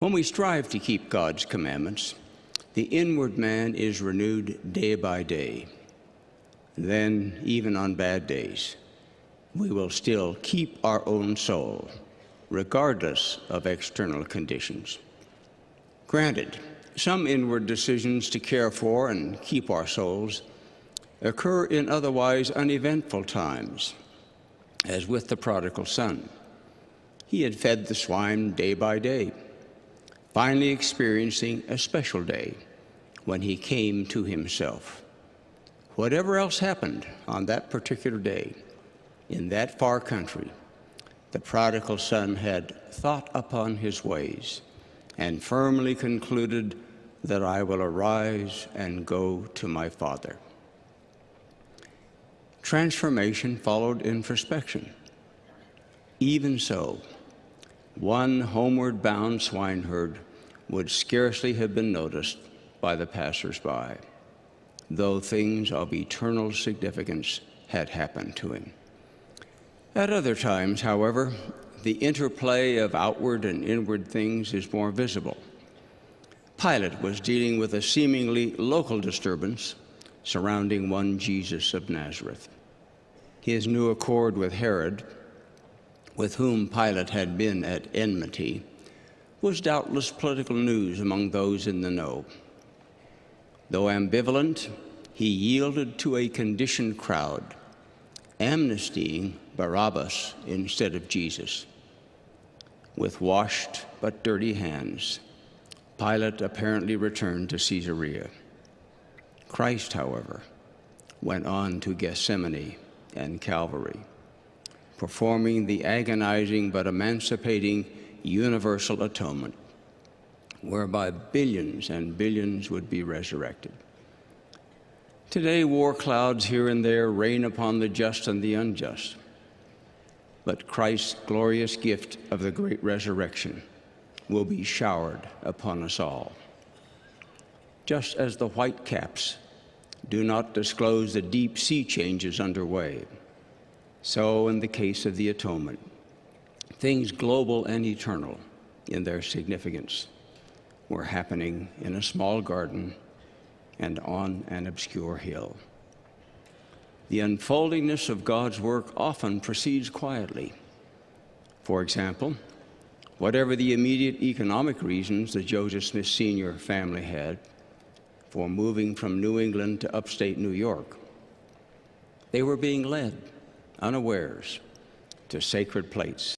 When we strive to keep God's commandments, the inward man is renewed day by day. Then, even on bad days, we will still keep our own soul, regardless of external conditions. Granted, some inward decisions to care for and keep our souls occur in otherwise uneventful times, as with the prodigal son. He had fed the swine day by day, finally experiencing a special day when he came to himself. Whatever else happened on that particular day, in that far country, the prodigal son had thought upon his ways and firmly concluded that I will arise and go to my father. Transformation followed introspection. Even so, one homeward-bound swineherd would scarcely have been noticed by the passersby, though things of eternal significance had happened to him. At other times, however, the interplay of outward and inward things is more visible. Pilate was dealing with a seemingly local disturbance surrounding one Jesus of Nazareth. His new accord with Herod, with whom Pilate had been at enmity, was doubtless political news among those in the know. Though ambivalent, he yielded to a conditioned crowd, amnestying Barabbas instead of Jesus. With washed but dirty hands, Pilate apparently returned to Caesarea. Christ, however, went on to Gethsemane and Calvary, performing the agonizing but emancipating universal atonement, whereby billions and billions would be resurrected. Today, war clouds here and there rain upon the just and the unjust, but Christ's glorious gift of the great resurrection will be showered upon us all. Just as the white caps do not disclose the deep sea changes underway, so in the case of the atonement, things global and eternal in their significance were happening in a small garden and on an obscure hill. The unfoldingness of God's work often proceeds quietly. For example, whatever the immediate economic reasons the Joseph Smith Sr. family had for moving from New England to upstate New York, they were being led unawares to sacred places